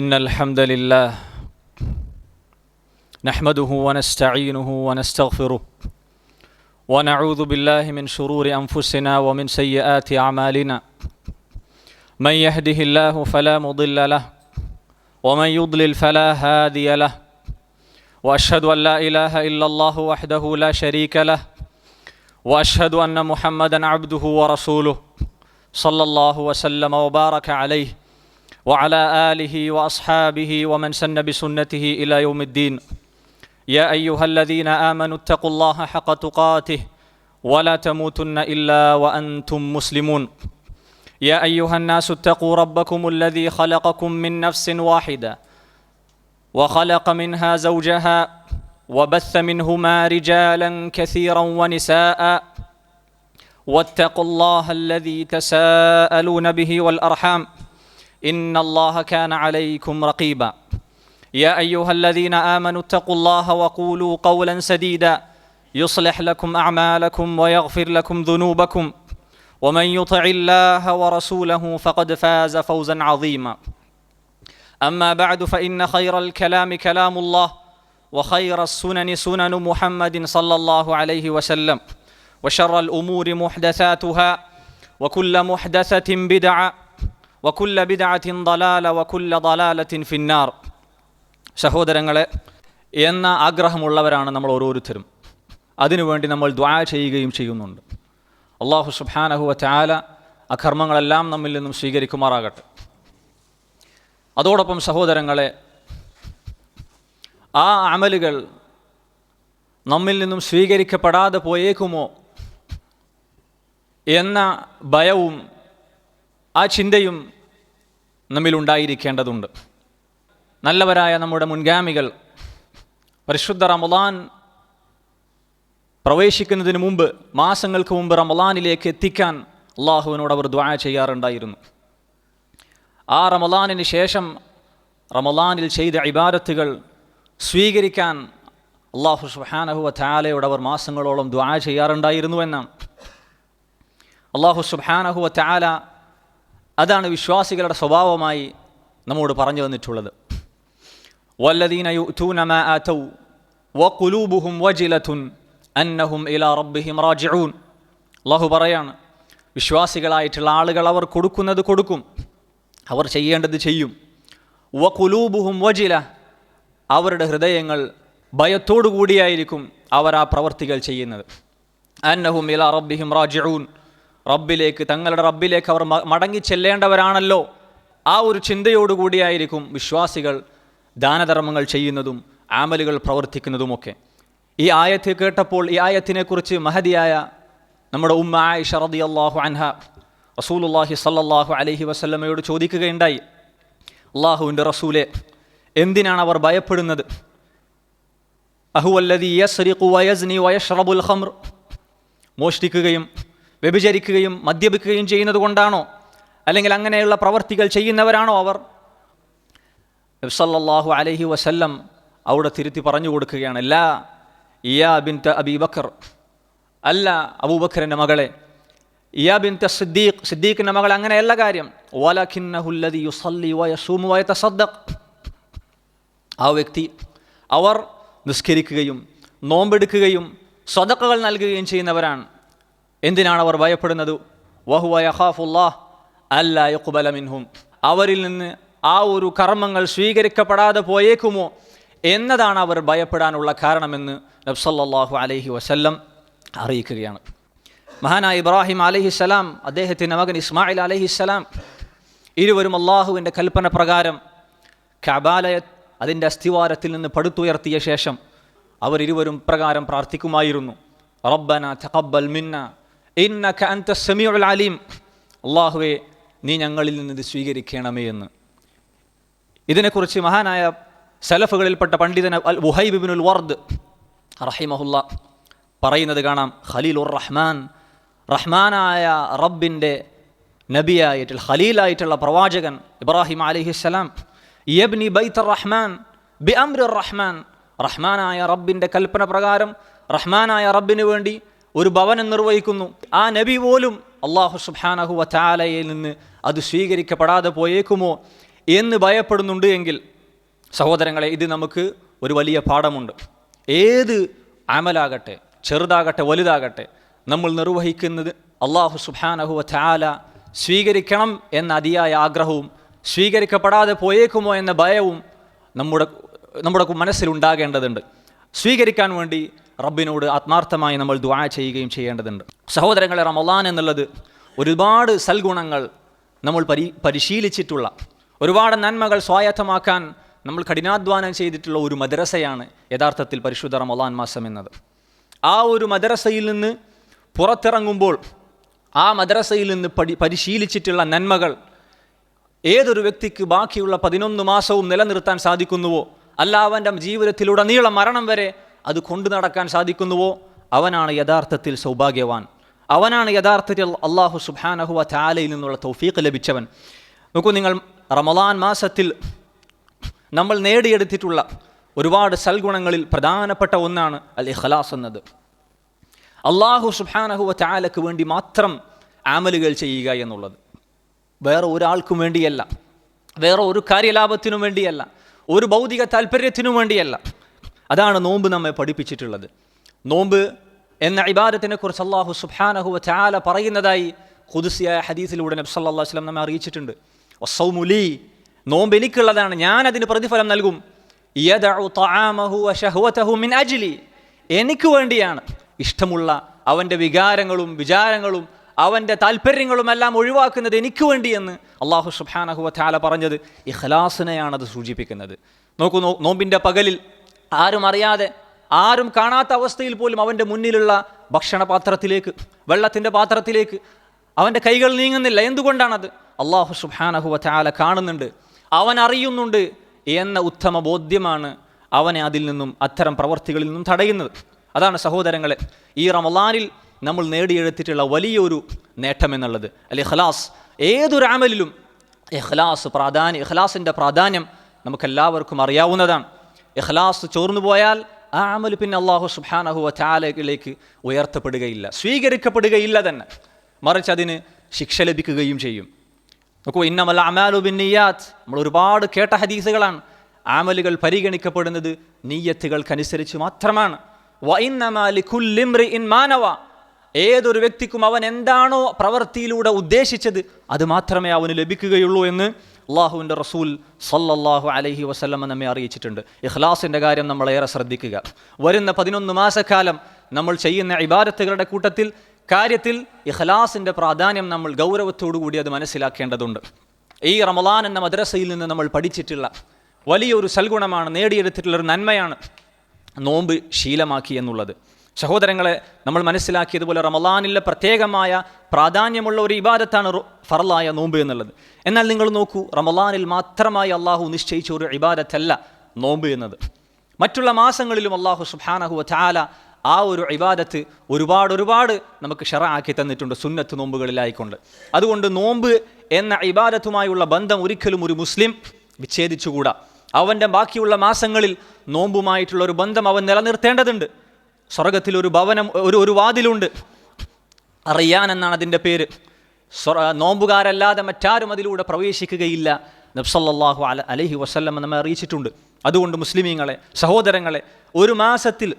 إن الحمد لله نحمده ونستعينه ونستغفره ونعوذ بالله من شرور أنفسنا ومن سيئات أعمالنا من يهده الله فلا مضل له ومن يضلل فلا هادي له وأشهد أن لا إله إلا الله وحده لا شريك له وأشهد أن محمدا عبده ورسوله صلى الله وسلم وبارك عليه وعلى آله وأصحابه ومن سن بسنته إلى يوم الدين يا أيها الذين آمنوا اتقوا الله حق تقاته ولا تموتن إلا وأنتم مسلمون يا أيها الناس اتقوا ربكم الذي خلقكم من نفس واحدة وخلق منها زوجها وبث منهما رجالا كثيرا ونساء واتقوا الله الذي تساءلون به والأرحام إن الله كان عليكم رقيبا يا أيها الذين آمنوا اتقوا الله وقولوا قولا سديدا يصلح لكم أعمالكم ويغفر لكم ذنوبكم ومن يطع الله ورسوله فقد فاز فوزا عظيما أما بعد فإن خير الكلام كلام الله وخير السنن سنن محمد صلى الله عليه وسلم وشر الأمور محدثاتها وكل محدثة بدعة وكل بدعة ضلالة وكل ضلالة في النار. സഹോദരങ്ങളെ, എന്ന ആഗ്രഹമുള്ളവരാണ് നമ്മൾ ഓരോരുത്തരും. അതിനുവേണ്ടി നമ്മൾ ദുആ ചെയ്യുകയും ചെയ്യുന്നുണ്ട്. അല്ലാഹു സുബ്ഹാനഹു വ തആല അകർമ്മങ്ങളെല്ലാം നമ്മിൽ നിന്നും സ്വീകരിക്കുമാറാകട്ടെ. അതോടൊപ്പം സഹോദരങ്ങളെ, ആ അമലുകൾ നമ്മിൽ നിന്നും സ്വീകരിക്കപ്പെടാതെ പോയേക്കുമോ എന്ന ഭയവും ആ ചിന്തയും നമ്മിലുണ്ടായിരിക്കേണ്ടതുണ്ട്. നല്ലവരായ നമ്മുടെ മുൻഗാമികൾ പരിശുദ്ധ റമളാൻ പ്രവേശിക്കുന്നതിന് മുമ്പ്, മാസങ്ങൾക്ക് മുമ്പ് റമളാനിലേക്ക് എത്തിക്കാൻ അള്ളാഹുവിനോട് അവർ ദുആ ചെയ്യാറുണ്ടായിരുന്നു. ആ റമളാനിന് ശേഷം റമളാനിൽ ചെയ്ത ഇബാദത്തുകൾ സ്വീകരിക്കാൻ അള്ളാഹു സുബ്ഹാനഹു വ തആലയോട് അവർ മാസങ്ങളോളം ദുആ ചെയ്യാറുണ്ടായിരുന്നു എന്നാണ്. അള്ളാഹു സുബ്ഹാനഹു വ തആല അതാണ് വിശ്വാസികളുടെ സ്വഭാവമായി നമ്മോട് പറഞ്ഞു തന്നിട്ടുള്ളത്. വല്ലദീന യുഅ്തൂന മാ ആതൗ വഖുലൂബുഹും വജിലതുൻ അന്നഹും ഇലാ റബ്ബിഹിം റാജിഊൻ. അല്ലാഹു പറയാണ്, വിശ്വാസികളായിട്ടുള്ള ആളുകൾ അവർ കൊടുക്കുന്നത് കൊടുക്കും, അവർ ചെയ്യേണ്ടത് ചെയ്യും. വഖുലൂബുഹും വജില, അവരുടെ ഹൃദയങ്ങൾ ഭയത്തോടു കൂടിയായിരിക്കും അവർ ആ പ്രവർത്തികൾ ചെയ്യുന്നത്. അന്നഹും ഇലാ റബ്ബിഹിം റാജിഊൻ, റബ്ബിലേക്ക്, തങ്ങളുടെ റബ്ബിലേക്ക് അവർ മടങ്ങി ചെല്ലേണ്ടവരാണല്ലോ, ആ ഒരു ചിന്തയോടുകൂടിയായിരിക്കും വിശ്വാസികൾ ദാനധർമ്മങ്ങൾ ചെയ്യുന്നതും ആമലുകൾ പ്രവർത്തിക്കുന്നതുമൊക്കെ. ഈ ആയത്ത് കേട്ടപ്പോൾ, ഈ ആയത്തിനെക്കുറിച്ച് മഹദിയായ നമ്മുടെ ഉമ്മ ആയിഷ റളിയല്ലാഹു അൻഹ റസൂലുള്ളാഹി സ്വല്ലല്ലാഹു അലൈഹി വസല്ലമയോട് ചോദിക്കുകയുണ്ടായി, അല്ലാഹുവിൻ്റെ റസൂലെ, എന്തിനാണ് അവർ ഭയപ്പെടുന്നത്? അഹുവല്ലദീ യസ്രിഖു വയസ്നി വയശ്റബുൽ ഖംർ, മോഷ്ടിക്കുകയും വ്യഭിചരിക്കുകയും മദ്യപിക്കുകയും ചെയ്യുന്നത് കൊണ്ടാണോ, അല്ലെങ്കിൽ അങ്ങനെയുള്ള പ്രവർത്തികൾ ചെയ്യുന്നവരാണോ അവർ? നബി സല്ലല്ലാഹു അലൈഹി വസല്ലം അവിടെ തിരുത്തി പറഞ്ഞു കൊടുക്കുകയാണ്, ലാ യാ ബിൻത അബീ ബക്കർ, അല്ല അബൂബക്കറിൻ്റെ മകളെ, യാ ബിൻത സിദ്ദീഖ്, സിദ്ദീഖിൻ്റെ മകളെ, അങ്ങനെയല്ല കാര്യം. വലകിന്നഹു അല്ലദീ യുസല്ലി വയസൂമു വയതസദ്ദഖ്, ആ വ്യക്തി അവർ നിസ്കരിക്കുകയും നോമ്പെടുക്കുകയും സദഖകൾ നൽകുകയും ചെയ്യുന്നവരാണ്. എന്തിനാണ് അവർ ഭയപ്പെടുന്നത്? വഹുവ യഖാഫുല്ലാഹ് അല്ലാ യഖ്ബല മിൻഹും, അവരിൽ നിന്ന് ആ ഒരു കർമ്മങ്ങൾ സ്വീകരിക്കപ്പെടാതെ പോയേക്കുമോ എന്നതാണ് അവർ ഭയപ്പെടാനുള്ള കാരണമെന്ന് നബി സല്ലല്ലാഹു അലൈഹി വസല്ലം അറിയിക്കുകയാണ്. മഹാനായ ഇബ്രാഹിം അലൈഹിസ്സലാം, അദ്ദേഹത്തിൻ്റെ മകൻ ഇസ്മായിൽ അലൈഹിസ്സലാം, ഇരുവരും അള്ളാഹുവിൻ്റെ കൽപ്പന പ്രകാരം കഅബാലയ അതിൻ്റെ അസ്ഥിവാരത്തിൽ നിന്ന് പടുത്തുയർത്തിയ ശേഷം അവരിരുവരും പ്രകാരം പ്രാർത്ഥിക്കുമായിരുന്നു, റബ്ബന തഖബ്ബൽ മിന്ന ഇന്നക അൻത സമീഉൽ അലീം, അല്ലാഹുവേ നീ ഞങ്ങളിൽ നിന്ന് ഇത് സ്വീകരിക്കണമേ എന്ന്. ഇതിനെക്കുറിച്ച് മഹാനായ സലഫുകളിൽപ്പെട്ട പണ്ഡിതൻ അൽ വുഹൈബ് ഇബ്നുൽ വർദ് റഹിമഹുല്ലാ പറയുന്നത് കാണാം, ഖലീലുർ റഹ്മാൻ, റഹ്മാനായ റബ്ബിൻ്റെ നബിയായിട്ടുള്ള ഖലീലായിട്ടുള്ള പ്രവാചകൻ ഇബ്രാഹിം അലൈഹിസ്സലാം, യബ്നി ബൈത്തുർ റഹ്മാൻ ബി അംറിർ റഹ്മാൻ, റഹ്മാനായ റബ്ബിൻ്റെ കൽപ്പന പ്രകാരം റഹ്മാനായ റബ്ബിന് വേണ്ടി ഒരു ഭവനം നിർവഹിക്കുന്നു. ആ നബി പോലും അല്ലാഹു സുബ്ഹാനഹു വ തആലയിൽ നിന്ന് അത് സ്വീകരിക്കപ്പെടാതെ പോയേക്കുമോ എന്ന് ഭയപ്പെടുന്നുണ്ട് എങ്കിൽ സഹോദരങ്ങളെ, ഇത് നമുക്ക് ഒരു വലിയ പാഠമുണ്ട്. ഏത് അമലാകട്ടെ, ചെറുതാകട്ടെ വലുതാകട്ടെ, നമ്മൾ നിർവഹിക്കുന്നത് അല്ലാഹു സുബ്ഹാനഹു വ തആല സ്വീകരിക്കണം എന്ന അതിയായ ആഗ്രഹവും സ്വീകരിക്കപ്പെടാതെ പോയേക്കുമോ എന്ന ഭയവും നമ്മുടെ മനസ്സിലുണ്ടാകേണ്ടതുണ്ട്. സ്വീകരിക്കാൻ വേണ്ടി റബ്ബിനോട് ആത്മാർത്ഥമായി നമ്മൾ ദുആ ചെയ്യുകയും ചെയ്യേണ്ടതുണ്ട്. സഹോദരങ്ങളെ, റമളാൻ എന്നുള്ളത് ഒരുപാട് സൽഗുണങ്ങൾ നമ്മൾ പരിശീലിച്ചിട്ടുള്ള, ഒരുപാട് നന്മകൾ സ്വായത്തമാക്കാൻ നമ്മൾ കഠിനാധ്വാനം ചെയ്തിട്ടുള്ള ഒരു മദ്രസയാണ് യഥാർത്ഥത്തിൽ പരിശുദ്ധ റമളാൻ മാസം എന്നത്. ആ ഒരു മദ്രസയിൽ നിന്ന് പുറത്തിറങ്ങുമ്പോൾ ആ മദ്രസയിൽ നിന്ന് പരിശീലിച്ചിട്ടുള്ള നന്മകൾ ഏതൊരു വ്യക്തിക്ക് ബാക്കിയുള്ള 11 മാസവും നിലനിർത്താൻ സാധിക്കുന്നുവോ, അല്ല അവൻ്റെ ജീവിതത്തിലുടനീളം മരണം വരെ അത് കൊണ്ടു നടക്കാൻ സാധിക്കുന്നുവോ, അവനാണ് യഥാർത്ഥത്തിൽ സൗഭാഗ്യവാൻ. അവനാണ് യഥാർത്ഥത്തിൽ അല്ലാഹു സുബ്ഹാനഹു വ തആലയിൽ നിന്നുള്ള തൗഫീഖ് ലഭിച്ചവൻ. നോക്കൂ, നിങ്ങൾ റമളാൻ മാസത്തിൽ നമ്മൾ നേടിയെടുത്തിട്ടുള്ള ഒരുപാട് സൽഗുണങ്ങളിൽ പ്രധാനപ്പെട്ട ഒന്നാണ് അൽ ഇഖ്ലാസ് എന്നത്. അല്ലാഹു സുബ്ഹാനഹു വ തആലക്ക് വേണ്ടി മാത്രം അമലുകൾ ചെയ്യുക എന്നുള്ളത്. വേറെ ഒരാൾക്കും വേണ്ടിയല്ല, വേറെ ഒരു കാര്യലാഭത്തിനും വേണ്ടിയല്ല, ഒരു ഭൗതിക താല്പര്യത്തിനും വേണ്ടിയല്ല. അതാണ് നോമ്പ് നമ്മെ പഠിപ്പിച്ചിട്ടുള്ളത്. നോമ്പ് എന്ന ഇബാദത്തിനെ കുറിച്ച് അല്ലാഹു സുബ്ഹാനഹു വ തആല പറയുന്നതായി ഖുദ്സിയായ ഹദീസിലൂടെ നബി സല്ലല്ലാഹു അലൈഹി വസല്ലം നമ്മെ അറിയിച്ചിട്ടുണ്ട്. വസ്സൗമു ലീ, നോമ്പ് എനിക്കുള്ളതാണ്, ഞാൻ അതിന് പ്രതിഫലം നൽകും. യദഉ തആമഹു വ ശഹ്വതഹു മിൻ അജ്ലി, എനിക്ക് വേണ്ടിയാണ്. ഇഷ്ടമുള്ള അവൻ്റെ വികാരങ്ങളും വിചാരങ്ങളും അവൻ്റെ താല്പര്യങ്ങളുമെല്ലാം ഒഴിവാക്കുന്നത് എനിക്ക് വേണ്ടിയെന്ന് അല്ലാഹു സുബ്ഹാനഹു വ തആല പറഞ്ഞത് ഇഖ്ലാസിനെയാണത് സൂചിപ്പിക്കുന്നത്. നോക്കൂ, നോമ്പിൻ്റെ പകലിൽ ആരും അറിയാതെ, ആരും കാണാത്ത അവസ്ഥയിൽ പോലും അവൻ്റെ മുന്നിലുള്ള ഭക്ഷണപാത്രത്തിലേക്ക്, വെള്ളത്തിൻ്റെ പാത്രത്തിലേക്ക് അവൻ്റെ കൈകൾ നീങ്ങുന്നില്ല. എന്തുകൊണ്ടാണത്? അല്ലാഹു സുബ്ഹാനഹു വ തആല കാണുന്നുണ്ട്, അവൻ അറിയുന്നുണ്ട് എന്ന ഉത്തമ ബോധ്യമാണ് അവനെ അതിൽ നിന്നും, അത്തരം പ്രവർത്തികളിൽ നിന്നും തടയുന്നത്. അതാണ് സഹോദരങ്ങളെ ഈ റമളാനിൽ നമ്മൾ നേടിയെടുത്തിട്ടുള്ള വലിയൊരു നേട്ടം എന്നുള്ളത്. അൽ ഇഖ്ലാസ്. ഏതൊരു അമലിലും ഇഖ്ലാസിൻ്റെ പ്രാധാന്യം നമുക്കെല്ലാവർക്കും അറിയാവുന്നതാണ്. ഇഖ്ലാസ് ചോർന്നു പോയാൽ ആ അമൽ പിന്നെ അല്ലാഹു സുബ്ഹാനഹു വ തആലയിലേക്ക് ഉയർത്തപ്പെടുകയില്ല, സ്വീകരിക്കപ്പെടുകയില്ല തന്നെ, മറിച്ച് അതിന് ശിക്ഷ ലഭിക്കുകയും ചെയ്യും. നോക്കൂ, ഇന്നമൽ അഅ്മാലു ബിന്നിയാത്ത്, നമ്മൾ ഒരുപാട് കേട്ട ഹദീസുകളാണ്. അമലുകൾ പരിഗണിക്കപ്പെടുന്നത് നിയ്യത്തുകൾക്കനുസരിച്ച് മാത്രമാണ്. വ ഇന്നമാ ലികുല്ലി ഇംറിഇൻ മാ നവ, ഏതൊരു വ്യക്തിക്കും അവൻ എന്താണോ പ്രവൃത്തിയിലൂടെ ഉദ്ദേശിച്ചത് അത് മാത്രമേ അവന് ലഭിക്കുകയുള്ളൂ എന്ന് അല്ലാഹുവിൻ്റെ റസൂൽ സല്ലല്ലാഹു അലൈഹി വസല്ലം നമ്മെ അറിയിച്ചിട്ടുണ്ട്. ഇഖ്ലാസിൻ്റെ കാര്യം നമ്മളേറെ ശ്രദ്ധിക്കുക. വരുന്ന 11 മാസക്കാലം നമ്മൾ ചെയ്യുന്ന ഇബാദത്തുകളുടെ കാര്യത്തിൽ ഇഖ്ലാസിൻ്റെ പ്രാധാന്യം നമ്മൾ ഗൗരവത്തോടു കൂടി അത് മനസ്സിലാക്കേണ്ടതുണ്ട്. ഈ റമളാൻ എന്ന മദ്രസയിൽ നിന്ന് നമ്മൾ പഠിച്ചിട്ടുള്ള വലിയൊരു സൽഗുണമാണ്, നേടിയെടുത്തിട്ടുള്ളൊരു നന്മയാണ് നോമ്പ് ശീലമാക്കി എന്നുള്ളത്. സഹോദരങ്ങളെ, നമ്മൾ മനസ്സിലാക്കിയതുപോലെ റമളാനിലെ പ്രത്യേകമായ പ്രാധാന്യമുള്ള ഒരു ഇബാദത്താണ് ഫർളായ നോമ്പ് എന്നുള്ളത്. എന്നാൽ നിങ്ങൾ നോക്കൂ, റമളാനിൽ മാത്രമായി അള്ളാഹു നിശ്ചയിച്ച ഒരു ഇബാദത്തല്ല നോമ്പ് എന്നത്. മറ്റുള്ള മാസങ്ങളിലും അള്ളാഹു സുബ്ഹാനഹു വ തആല ആ ഒരു ഇബാദത്ത് ഒരുപാട് നമുക്ക് ശറഅാക്കി തന്നിട്ടുണ്ട്, സുന്നത്ത് നോമ്പുകളിലായിക്കൊണ്ട്. അതുകൊണ്ട് നോമ്പ് എന്ന ഇബാദത്തുമായുള്ള ബന്ധം ഒരിക്കലും ഒരു മുസ്ലിം വിച്ഛേദിച്ചുകൂടാ. അവൻ്റെ ബാക്കിയുള്ള മാസങ്ങളിൽ നോമ്പുമായിട്ടുള്ള ഒരു ബന്ധം അവൻ നിലനിർത്തേണ്ടതുണ്ട്. സ്വർഗത്തിൽ ഒരു ഭവനം, ഒരു വാതിലുണ്ട്, റയ്യാൻ എന്നാണ് അതിൻ്റെ പേര്. നോമ്പുകാരല്ലാതെ മറ്റാരും അതിലൂടെ പ്രവേശിക്കുകയില്ല നബി സല്ലല്ലാഹു അലൈഹി വസല്ലം നമ്മെ അറിയിച്ചിട്ടുണ്ട്. അതുകൊണ്ട് മുസ്ലിമീങ്ങളെ, സഹോദരങ്ങളെ, ഒരു മാസത്തിൽ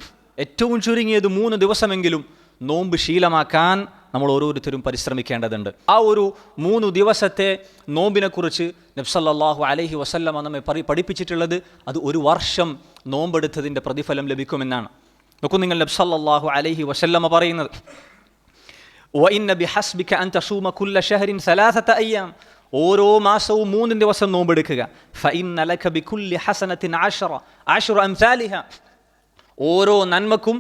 ഏറ്റവും ചുരുങ്ങിയത് 3 ദിവസമെങ്കിലും നോമ്പ് ശീലമാക്കാൻ നമ്മൾ ഓരോരുത്തരും പരിശ്രമിക്കേണ്ടതുണ്ട്. ആ ഒരു 3 ദിവസത്തെ നോമ്പിനെക്കുറിച്ച് നബി സല്ലല്ലാഹു അലൈഹി വസല്ലം നമ്മെ പഠിപ്പിച്ചിട്ടുള്ളത് അത് ഒരു വർഷം നോമ്പെടുത്തതിൻ്റെ പ്രതിഫലം ലഭിക്കുമെന്നാണ്. നോക്കൂ, നിങ്ങൾ നബി സല്ലല്ലാഹു അലൈഹി വസല്ലം പറയുന്നത് വഇന്ന ബിഹസ്ബിക അൻ തസൂമ കുല്ല ശഹരിൻ 3 അയ്യാം, ഓരോ മാസവും 3 ദിവസം നോമ്പെടുക്കുക. ഫഇന്ന ലക ബികുല്ലി ഹസനത്തിൻ 10 അംസാലിഹ, ഓരോ നന്മക്കും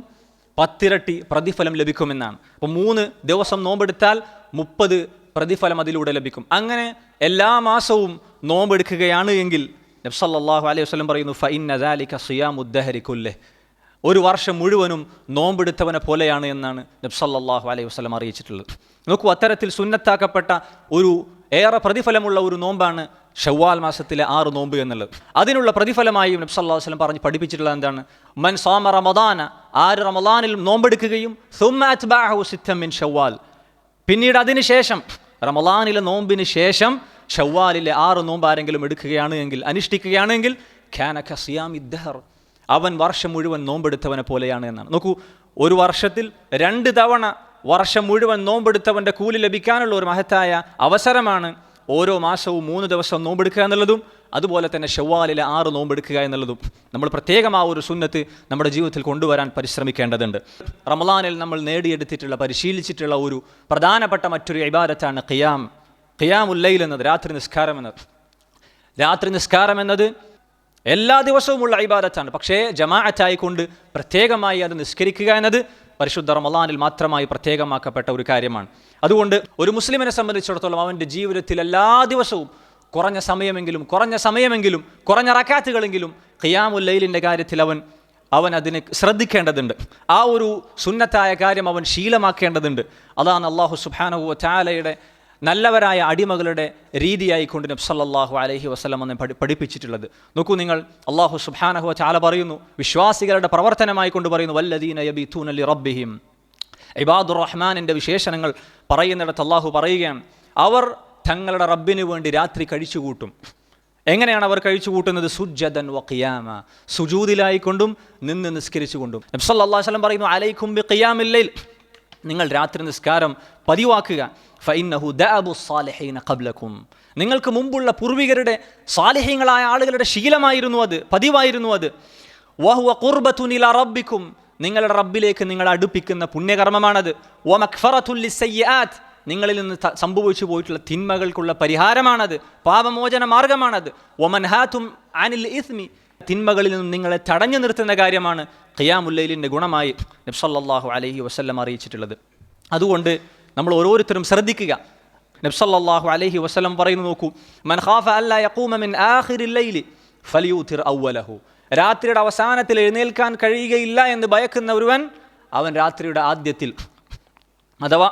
10 ഇരട്ടി പ്രതിഫലം ലഭിക്കുമെന്നാണ്. അപ്പോൾ 3 ദിവസം നോമ്പെടുത്താൽ 30 പ്രതിഫലം അതിലൂടെ ലഭിക്കും. അങ്ങനെ എല്ലാ മാസവും നോമ്പെടുക്കുകയാണ് എങ്കിൽ നബി സല്ലല്ലാഹു അലൈഹി വസല്ലം പറയുന്നു ഫഇന്ന ദാലിക സിയാമുദ് ദഹരി കുല്ലഹ്, ഒരു വർഷം മുഴുവനും നോമ്പെടുത്തവനെ പോലെയാണ് എന്നാണ് നബി സല്ലല്ലാഹു അലൈഹി വസല്ലം അറിയിച്ചിട്ടുള്ളത്. നോക്കൂ, അത്തരത്തിൽ സുന്നത്താക്കപ്പെട്ട ഒരു ഏറെ പ്രതിഫലമുള്ള ഒരു നോമ്പാണ് ഷവ്വാൽ മാസത്തിലെ 6 നോമ്പ് എന്നുള്ളത്. അതിനുള്ള പ്രതിഫലമായി നബി സല്ലല്ലാഹു അലൈഹി വസല്ലം പഠിപ്പിച്ചിട്ടുള്ളത് എന്താണ്? മൻ സാമ റമദാന, ആര് റമദാനിൽ നോമ്പെടുക്കുകയും സുമ്മ അത്ബഅഹു സിത്തൻ മിൻ ഷവ്വാൽ, പിന്നീട് അതിനുശേഷം റമദാനിലെ നോമ്പിന് ശേഷം ഷവ്വാലിലെ 6 നോമ്പ് ആരെങ്കിലും എടുക്കുകയാണ് എങ്കിൽ, അനുഷ്ഠിക്കുകയാണെങ്കിൽ കാന കസിയാമി ദഹർ, അവൻ വർഷം മുഴുവൻ നോമ്പെടുത്തവനെ പോലെയാണ് എന്നാണ്. നോക്കൂ, ഒരു വർഷത്തിൽ 2 തവണ വർഷം മുഴുവൻ നോമ്പെടുത്തവൻ്റെ കൂലി ലഭിക്കാനുള്ള ഒരു മഹത്തായ അവസരമാണ് ഓരോ മാസവും 3 ദിവസം നോമ്പെടുക്കുക എന്നുള്ളതും, അതുപോലെ തന്നെ ഷവ്വാലിലെ 6 നോമ്പെടുക്കുക എന്നുള്ളതും. നമ്മൾ പ്രത്യേകം ആ ഒരു സുന്നത്ത് നമ്മുടെ ജീവിതത്തിൽ കൊണ്ടുവരാൻ പരിശ്രമിക്കേണ്ടതുണ്ട്. റമളാനിൽ നമ്മൾ നേടിയെടുത്തിട്ടുള്ള, പരിശീലിച്ചിട്ടുള്ള ഒരു പ്രധാനപ്പെട്ട മറ്റൊരു ഇബാദത്താണ് ഖിയാമുൽ ലൈൽ എന്നത്, രാത്രി നിസ്കാരം എന്നത്. രാത്രി നിസ്കാരം എന്നത് എല്ലാ ദിവസവുമുള്ള ഇബാദത്താണ്. പക്ഷേ ജമാഅത്തായിക്കൊണ്ട് പ്രത്യേകമായി അത് നിസ്കരിക്കുക എന്നത് പരിശുദ്ധ റമളാനിൽ മാത്രമായി പ്രത്യേകമാക്കപ്പെട്ട ഒരു കാര്യമാണ്. അതുകൊണ്ട് ഒരു മുസ്ലിമിനെ സംബന്ധിച്ചിടത്തോളം അവൻ്റെ ജീവിതത്തിൽ എല്ലാ ദിവസവും കുറഞ്ഞ സമയമെങ്കിലും കുറഞ്ഞ റക്അത്തുകളെങ്കിലും ഖിയാമുൽ ലൈലിൻ്റെ കാര്യത്തിൽ അവൻ അതിന് ശ്രദ്ധിക്കേണ്ടതുണ്ട്. ആ ഒരു സുന്നത്തായ കാര്യം അവൻ ശീലമാക്കേണ്ടതുണ്ട്. അതാണ് അല്ലാഹു സുബ്ഹാനഹു വ തആലയുടെ നല്ലവരായ അടിമകളുടെ രീതിയായിക്കൊണ്ട് നബി സല്ലല്ലാഹു അലൈഹി വസല്ലം എന്നെ പഠിപ്പിച്ചിട്ടുള്ളത്. നോക്കൂ നിങ്ങൾ, അല്ലാഹു സുബ്ഹാനഹു വ തആല പറയുന്നു, വിശ്വാസികളുടെ പ്രവർത്തനമായി കൊണ്ട് പറയുന്നു, വല്ലദീന യബീതൂന ലിറബ്ബിഹിം. ഇബാദുർ റഹ്മാനിൻ്റെ വിശേഷണങ്ങൾ പറയുന്നിടത്ത് അല്ലാഹു പറയുകയാണ്, അവർ തങ്ങളുടെ റബ്ബിന് വേണ്ടി രാത്രി കഴിച്ചുകൂട്ടും. എങ്ങനെയാണ് അവർ കഴിച്ചുകൂട്ടുന്നത്? സുജ്ജദൻ വ ഖിയാമ, സുജൂദിലായിക്കൊണ്ടും നിന്ന് നിസ്കരിച്ചുകൊണ്ടും. നബി സല്ലല്ലാഹു അലൈഹി വസല്ലം പറയുന്നു, അലൈക്കും ബി ഖിയാമിൽ ലൈൽ, നിങ്ങൾ രാത്രി നിസ്കാരം പതിവാക്കുക. ഫഇന്നഹു ദഅബു സ്സാലിഹീന ഖബ്ലക്കും, നിങ്ങൾക്ക് മുമ്പുള്ള പൂർവികരുടെ സാലിഹീങ്ങളായ ആളുകളുടെ ശീലമായിരുന്നു അത്, പതിവായിരുന്നു അത്. വഹുവ ഖുർബത്തുൻ ഇലാ റബ്ബിക്കും, നിങ്ങളുടെ റബ്ബിലേക്ക് നിങ്ങൾ അടുപ്പിക്കുന്ന പുണ്യകർമ്മമാണത്. വമഗ്ഫറത്തുൽ ലിസ്സയ്യിആത്ത്, നിങ്ങളിൽ നിന്ന് സംഭവിച്ചു പോയിട്ടുള്ള തിന്മകൾക്കുള്ള പരിഹാരമാണത്, പാപമോചന മാർഗമാണത്. വമൻഹാതും അനിൽ ഇസ്മി, തിന്മകളിൽ നിന്നും നിങ്ങളെ തടഞ്ഞു നിർത്തുന്ന കാര്യമാണ് ഖിയാമുൽ ലൈലിൻ്റെ ഗുണമായി നബി സല്ലല്ലാഹു അലൈഹി വസല്ലം അറിയിച്ചിട്ടുള്ളത്. അതുകൊണ്ട് നമ്മൾ ഓരോരുത്തരും ശ്രദ്ധിക്കുക. നബി സല്ലല്ലാഹു അലൈഹി വസല്ലം പറയുന്നു, നോക്കൂ, മൻ ഖാഫ അല്ലാ യഖൂമ മിൻ ആഖിറിൽ ലൈലി ഫലിയൂതിർ അവ്വലഹു, രാത്രിയുടെ അവസാനത്തിൽ എഴുന്നേൽക്കാൻ കഴിയുകയില്ല എന്ന് ഭയക്കുന്ന ഒരുവൻ അവൻ രാത്രിയുടെ ആദ്യത്തിൽ അഥവാ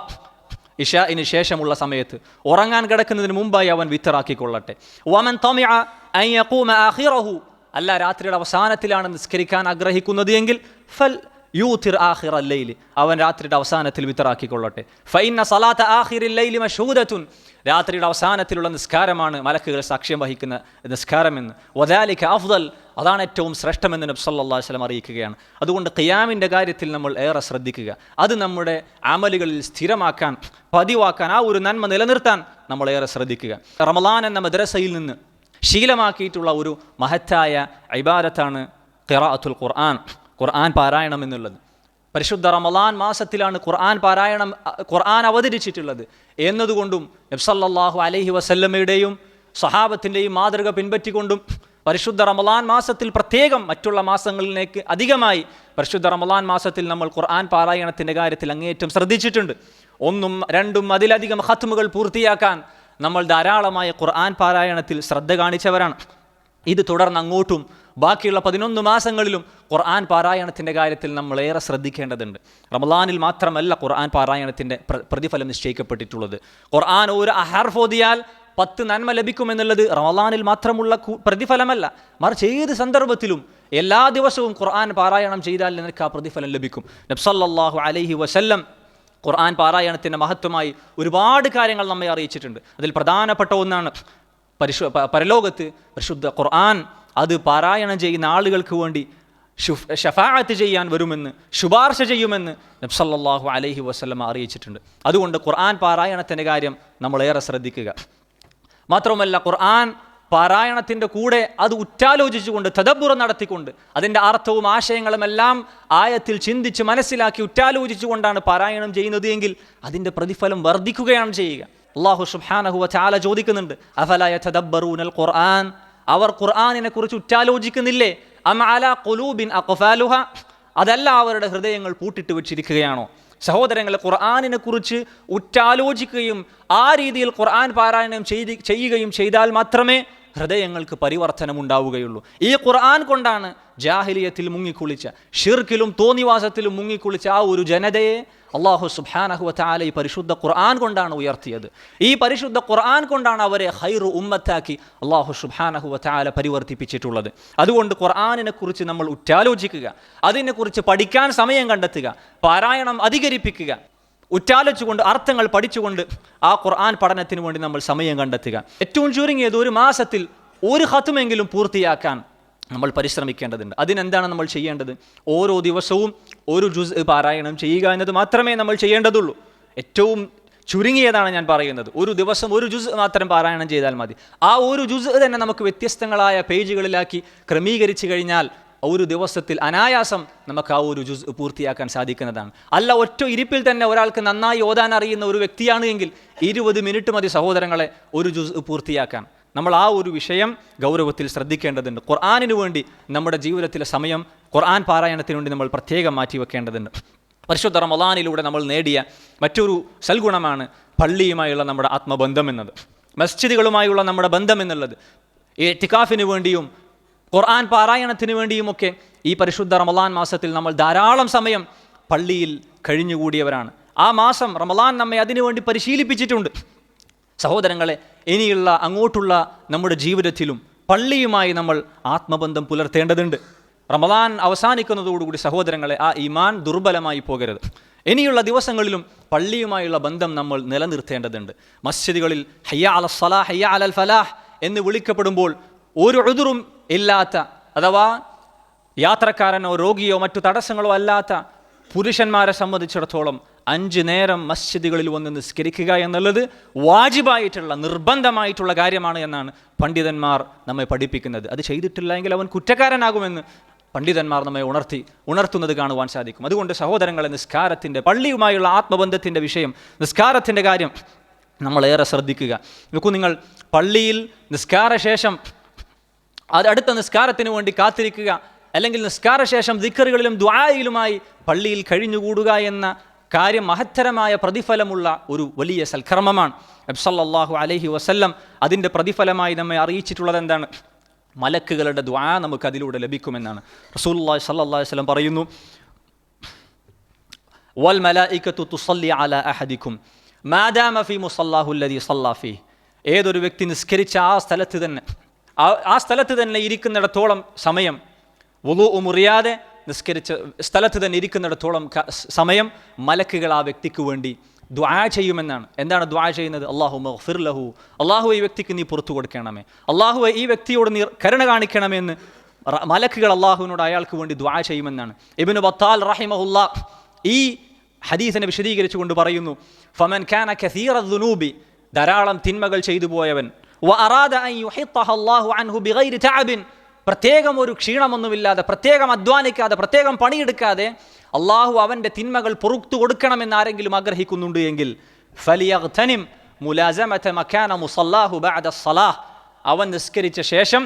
ഇശാഇന് ശേഷമുള്ള സമയത്ത് ഉറങ്ങാൻ കിടക്കുന്നതിന് മുമ്പായി അവൻ വിത്തറാക്കിക്കൊള്ളട്ടെ. വമൻ തമിഅ അൻ യഖൂമ ആഖിറഹു, അല്ല രാത്രിയുടെ അവസാനത്തിലാണ് നിസ്കരിക്കാൻ ആഗ്രഹിക്കുന്നത് എങ്കിൽ ഫൽ യൂതിർ ആഖിറൽ ലൈലി, അവൻ രാത്രിയുടെ അവസാനത്തിൽ വിത്തറാക്കിക്കൊള്ളട്ടെ. ഫഇന്ന സലാത്ത ആഖിറിൽ ലൈലി മശൂദത്തുൻ, രാത്രിയുടെ അവസാനത്തിലുള്ള നിസ്കാരമാണ് മലക്കുകൾ സാക്ഷ്യം വഹിക്കുന്ന നിസ്കാരമെന്ന്. വദാലിക അഫ്ദൽ, അതാണ് ഏറ്റവും ശ്രേഷ്ഠമെന്ന് നബി സല്ലല്ലാഹു അലൈഹി വസല്ലം അറിയിക്കുകയാണ്. അതുകൊണ്ട് ഖിയാമിൻ്റെ കാര്യത്തിൽ നമ്മൾ ഏറെ ശ്രദ്ധിക്കുക. അത് നമ്മുടെ അമലുകളിൽ സ്ഥിരമാക്കാൻ, പതിവാക്കാൻ, ആ ഒരു നന്മ നിലനിർത്താൻ നമ്മൾ ഏറെ ശ്രദ്ധിക്കുക. റമളാൻ എന്ന മദ്രസയിൽ നിന്ന് ശീലമാക്കിയിട്ടുള്ള ഒരു മഹത്തായ ഇബാദത്താണ് ഖിറാഅത്തുൽ ഖുർആൻ, ഖുർആൻ പാരായണം എന്നുള്ളത്. പരിശുദ്ധ റമളാൻ മാസത്തിലാണ് ഖുർആൻ അവതരിച്ചിട്ടുള്ളത് എന്നതുകൊണ്ടും നബി സല്ലല്ലാഹു അലൈഹി വസല്ലമയുടെയും സ്വഹാബത്തിൻ്റെയും മാതൃക പിൻപറ്റിക്കൊണ്ടും പരിശുദ്ധ റമളാൻ മാസത്തിൽ പ്രത്യേകം മറ്റുള്ള മാസങ്ങളിലേക്ക് അധികമായി പരിശുദ്ധ റമളാൻ മാസത്തിൽ നമ്മൾ ഖുർആൻ പാരായണത്തിൻ്റെ കാര്യത്തിൽ അങ്ങേയറ്റം ശ്രദ്ധിച്ചിട്ടുണ്ട്. 1ഉം 2ഉം അതിലധികം ഖത്മുകൾ പൂർത്തിയാക്കാൻ നമ്മൾ ധാരാളമായ ഖുർആൻ പാരായണത്തിൽ ശ്രദ്ധ കാണിച്ചവരാണ്. ഇത് തുടർന്ന് അങ്ങോട്ടും ബാക്കിയുള്ള 11 മാസങ്ങളിലും ഖുർആൻ പാരായണത്തിൻ്റെ കാര്യത്തിൽ നമ്മൾ ഏറെ ശ്രദ്ധിക്കേണ്ടതുണ്ട്. റമളാനിൽ മാത്രമല്ല ഖുർആൻ പാരായണത്തിൻ്റെ പ്രതിഫലം നിശ്ചയിക്കപ്പെട്ടിട്ടുള്ളത്. ഖുർആൻ ഒരു ഹർഫ് ഓതിയാൽ 10 നന്മ ലഭിക്കുമെന്നുള്ളത് റമളാനിൽ മാത്രമുള്ള പ്രതിഫലമല്ല, മറിച്ച് ഏത് സന്ദർഭത്തിലും എല്ലാ ദിവസവും ഖുർആൻ പാരായണം ചെയ്താൽ നിനക്ക് ആ പ്രതിഫലം ലഭിക്കും. നബി സല്ലല്ലാഹു അലൈഹി വസല്ലം ഖുർആൻ പാരായണത്തിൻ്റെ മഹത്വമായി ഒരുപാട് കാര്യങ്ങൾ നമ്മെ അറിയിച്ചിട്ടുണ്ട്. അതിൽ പ്രധാനപ്പെട്ട ഒന്നാണ് പരലോകത്ത് പരിശുദ്ധ ഖുർആൻ അത് പാരായണം ചെയ്യുന്ന ആളുകൾക്ക് വേണ്ടി ഷഫാഅത്ത് ചെയ്യാൻ വരുമെന്ന്, ശുപാർശ ചെയ്യുമെന്ന് നബി സല്ലല്ലാഹു അലൈഹി വസല്ലം അറിയിച്ചിട്ടുണ്ട്. അതുകൊണ്ട് ഖുർആൻ പാരായണത്തിൻ്റെ കാര്യം നമ്മളേറെ ശ്രദ്ധിക്കുക. മാത്രമല്ല, ഖുർആൻ പാരായണത്തിൻ്റെ കൂടെ അത് ഉറ്റാലോചിച്ചുകൊണ്ട്, തദബ്ബുർ നടത്തിക്കൊണ്ട്, അതിൻ്റെ അർത്ഥവും ആശയങ്ങളുമെല്ലാം ആയത്തിൽ ചിന്തിച്ച് മനസ്സിലാക്കി ഉറ്റാലോചിച്ചുകൊണ്ടാണ് പാരായണം ചെയ്യുന്നത് എങ്കിൽ അതിൻ്റെ പ്രതിഫലം വർദ്ധിക്കുകയാണ് ചെയ്യുക. അല്ലാഹു സുബ്ഹാനഹു വ തആല ചോദിക്കുന്നുണ്ട്, അഫലാ യതദബ്ബറൂനൽ ഖുർആൻ, അവർ ഖുർആനിനെ കുറിച്ച് ഉറ്റാലോചിക്കുന്നില്ലേ? അം അലാ ഖുലൂബിൻ അഖ്ഫാലുഹ, അതല്ല അവരുടെ ഹൃദയങ്ങൾ പൂട്ടിട്ട് വെച്ചിരിക്കുകയാണോ? സഹോദരങ്ങളെ, ഖുർആനിനെ കുറിച്ച് ഉറ്റാലോചിക്കുകയും ആ രീതിയിൽ ഖുർആൻ പാരായണം ചെയ്യുകയും ചെയ്താൽ മാത്രമേ ഹൃദയങ്ങൾക്ക് പരിവർത്തനം ഉണ്ടാവുകയുള്ളൂ. ഈ ഖുർആൻ കൊണ്ടാണ് ജാഹിലിയത്തിൽ മുങ്ങിക്കുളിച്ച, ഷിർക്കിലും തോന്നിവാസത്തിലും മുങ്ങിക്കുളിച്ച ആ ഒരു ജനതയെ അല്ലാഹു സുബ്ഹാനഹു വ തആല ഈ പരിശുദ്ധ ഖുർആൻ കൊണ്ടാണ് ഉയർത്തിയത്. ഈ പരിശുദ്ധ ഖുർആൻ കൊണ്ടാണ് അവരെ ഖൈറു ഉമ്മത്താക്കി അല്ലാഹു സുബ്ഹാനഹു വ തആല പരിവർത്തിപ്പിച്ചിട്ടുള്ളത്. അതുകൊണ്ട് ഖുർആനിനെ കുറിച്ച് നമ്മൾ ഉറ്റാലോചിക്കുക, അതിനെക്കുറിച്ച് പഠിക്കാൻ സമയം കണ്ടെത്തുക, പാരായണം അധികരിപ്പിക്കുക. ഉറ്റാലിച്ചുകൊണ്ട് അർത്ഥങ്ങൾ പഠിച്ചുകൊണ്ട് ആ ഖുർആൻ പഠനത്തിന് വേണ്ടി നമ്മൾ സമയം കണ്ടെത്തുക. ഏറ്റവും ചുരുങ്ങിയത് ഒരു മാസത്തിൽ ഒരു ഖത്മെങ്കിലും പൂർത്തിയാക്കാൻ നമ്മൾ പരിശ്രമിക്കേണ്ടതുണ്ട്. അതിനെന്താണ് നമ്മൾ ചെയ്യേണ്ടത്? ഓരോ ദിവസവും ഒരു ജുസ് പാരായണം ചെയ്യുക എന്നത് മാത്രമേ നമ്മൾ ചെയ്യേണ്ടതുള്ളൂ. ഏറ്റവും ചുരുങ്ങിയതാണ് ഞാൻ പറയുന്നത്. ഒരു ദിവസം ഒരു ജുസ് മാത്രം പാരായണം ചെയ്താൽ മതി. ആ ഒരു ജുസ് തന്നെ നമുക്ക് വ്യത്യസ്തങ്ങളായ പേജുകളിലാക്കി ക്രമീകരിച്ചു കഴിഞ്ഞാൽ ഒരു ദിവസത്തിൽ അനായാസം നമുക്ക് ആ ഒരു ജുസ് പൂർത്തിയാക്കാൻ സാധിക്കുന്നതാണ്. അല്ല, ഒറ്റ ഇരിപ്പിൽ തന്നെ ഒരാൾക്ക് നന്നായി ഓതാൻ അറിയുന്ന ഒരു വ്യക്തിയാണ് എങ്കിൽ 20 മിനിറ്റ് മതി സഹോദരങ്ങളെ ഒരു ജുസ് പൂർത്തിയാക്കാൻ. നമ്മൾ ആ ഒരു വിഷയം ഗൗരവത്തിൽ ശ്രദ്ധിക്കേണ്ടതുണ്ട്. ഖുർആനിന് വേണ്ടി നമ്മുടെ ജീവിതത്തിലെ സമയം ഖുർആൻ പാരായണത്തിന് വേണ്ടി നമ്മൾ പ്രത്യേകം മാറ്റിവെക്കേണ്ടതുണ്ട്. പരിശുദ്ധ റമളാനിലൂടെ നമ്മൾ നേടിയ മറ്റൊരു സൽഗുണമാണ് പള്ളിയുമായുള്ള നമ്മുടെ ആത്മബന്ധം എന്നത്, മസ്ജിദുകളുമായുള്ള നമ്മുടെ ബന്ധം എന്നുള്ളത്. ഇഅ്തികാഫിന് വേണ്ടിയും ഖുർആൻ പാരായണത്തിന് വേണ്ടിയുമൊക്കെ ഈ പരിശുദ്ധ റമളാൻ മാസത്തിൽ നമ്മൾ ധാരാളം സമയം പള്ളിയിൽ കഴിഞ്ഞുകൂടിയവരാണ്. ആ മാസം റമളാൻ നമ്മെ അതിനുവേണ്ടി പരിശീലിപ്പിച്ചിട്ടുണ്ട്. സഹോദരങ്ങളെ, ഇനിയുള്ള അങ്ങോട്ടുള്ള നമ്മുടെ ജീവിതത്തിലും പള്ളിയുമായി നമ്മൾ ആത്മബന്ധം പുലർത്തേണ്ടതുണ്ട്. റമളാൻ അവസാനിക്കുന്നതോടുകൂടി സഹോദരങ്ങളെ, ആ ഈമാൻ ദുർബലമായി പോകരുത്. ഇനിയുള്ള ദിവസങ്ങളിലും പള്ളിയുമായുള്ള ബന്ധം നമ്മൾ നിലനിർത്തേണ്ടതുണ്ട്. മസ്ജിദുകളിൽ ഹയ്യ അല സ്വലാഹ്, ഹയ്യ അലൽ ഫലാഹ് എന്ന് വിളിക്കപ്പെടുമ്പോൾ ഒരു ഉദുറും ഇല്ലാത്ത, അഥവാ യാത്രക്കാരനോ രോഗിയോ മറ്റു തടസ്സങ്ങളോ അല്ലാത്ത പുരുഷന്മാരെ സംബന്ധിച്ചിടത്തോളം 5 നേരം മസ്ജിദുകളിൽ വന്ന് നിസ്കരിക്കുക എന്നുള്ളത് വാജിബായിട്ടുള്ള നിർബന്ധമായിട്ടുള്ള കാര്യമാണ് എന്നാണ് പണ്ഡിതന്മാർ നമ്മെ പഠിപ്പിക്കുന്നത്. അത് ചെയ്തിട്ടില്ല എങ്കിൽ അവൻ കുറ്റക്കാരനാകുമെന്ന് പണ്ഡിതന്മാർ നമ്മെ ഉണർത്തുന്നത് കാണുവാൻ സാധിക്കും. അതുകൊണ്ട് സഹോദരങ്ങളെ, നിസ്കാരത്തിൻ്റെ പള്ളിയുമായുള്ള ആത്മബന്ധത്തിൻ്റെ വിഷയം, നിസ്കാരത്തിൻ്റെ കാര്യം നമ്മളേറെ ശ്രദ്ധിക്കുക. നോക്കൂ, നിങ്ങൾ പള്ളിയിൽ നിസ്കാരശേഷം അടുത്ത നിസ്കാരത്തിന് വേണ്ടി കാത്തിരിക്കുക, അല്ലെങ്കിൽ നിസ്കാരശേഷം ദിക്റുകളിലും ദുആയിലുമായി പള്ളിയിൽ കഴിഞ്ഞുകൂടുക എന്ന കാര്യം മഹത്തരമായ പ്രതിഫലമുള്ള ഒരു വലിയ സൽക്കർമ്മമാണ്. നബി സല്ലല്ലാഹു അലൈഹി വസല്ലം അതിൻ്റെ പ്രതിഫലമായി നമ്മെ അറിയിച്ചിട്ടുള്ളത് എന്താണ്? മലക്കുകളുടെ ദുആ നമുക്ക് അതിലൂടെ ലഭിക്കുമെന്നാണ്. റസൂലുള്ളാഹി സ്വല്ലല്ലാഹു അലൈഹി വസല്ലം പറയുന്നു, വൽ മലായികതു തുസല്ലി അലാ അഹദികും മാ ദാമ ഫീ മുസല്ലാഹു അല്ലദീ സല്ലാ ഫീഹി. ഏതൊരു വ്യക്തി നിസ്കരിച്ച ആ സ്ഥലത്ത് തന്നെ ഇരിക്കുന്നിടത്തോളം സമയം, വുളൂ മുറിയാതെ നിസ്കരിച്ച സ്ഥലത്ത് തന്നെ ഇരിക്കുന്നിടത്തോളം സമയം മലക്കുകൾ ആ വ്യക്തിക്ക് വേണ്ടി ദുആ ചെയ്യുമെന്നാണ്. എന്താണ് ദുആ ചെയ്യുന്നത്? അല്ലാഹുമ്മ ഗ്ഫിർ ലഹു, അല്ലാഹുവേ ഈ വ്യക്തിക്ക് നീ പുറത്തു കൊടുക്കണമേ, അല്ലാഹുവേ ഈ വ്യക്തിയോട് നീ കരുണ കാണിക്കണമേ എന്ന് മലക്കുകൾ അല്ലാഹുവിനോട് അയാൾക്ക് വേണ്ടി ദുആ ചെയ്യുമെന്നാണ്. ഇബ്നു ബത്താൽ റഹിമഹുല്ലാ ഈ ഹദീസിനെ വിശദീകരിച്ചുകൊണ്ട് പറയുന്നു, ഫമൻ കാന കസീറ ദുനൂബി, ധാരാളം തിന്മകൾ ചെയ്തു പോയവൻ, വഅറാദ അൻ യുഹിത്തഹ അല്ലാഹു അൻഹു ബിഗൈരി തഅബിൻ, പ്രത്യേകം ഒരു ക്ഷീണമൊന്നുമില്ലാതെ, പ്രത്യേകം അധ്വാനിക്കാതെ, പ്രത്യേകം പണിയെടുക്കാതെ അള്ളാഹു അവൻ്റെ തിന്മകൾ പൊറുത്തു കൊടുക്കണമെന്ന് ആരെങ്കിലും ആഗ്രഹിക്കുന്നുണ്ട് എങ്കിൽ ഫലിയഗ്തനിം മുലാസമത മകാന മുസല്ലാഹു ബഅദ സ്വലാഹ്, അവൻ നിസ്കരിച്ച ശേഷം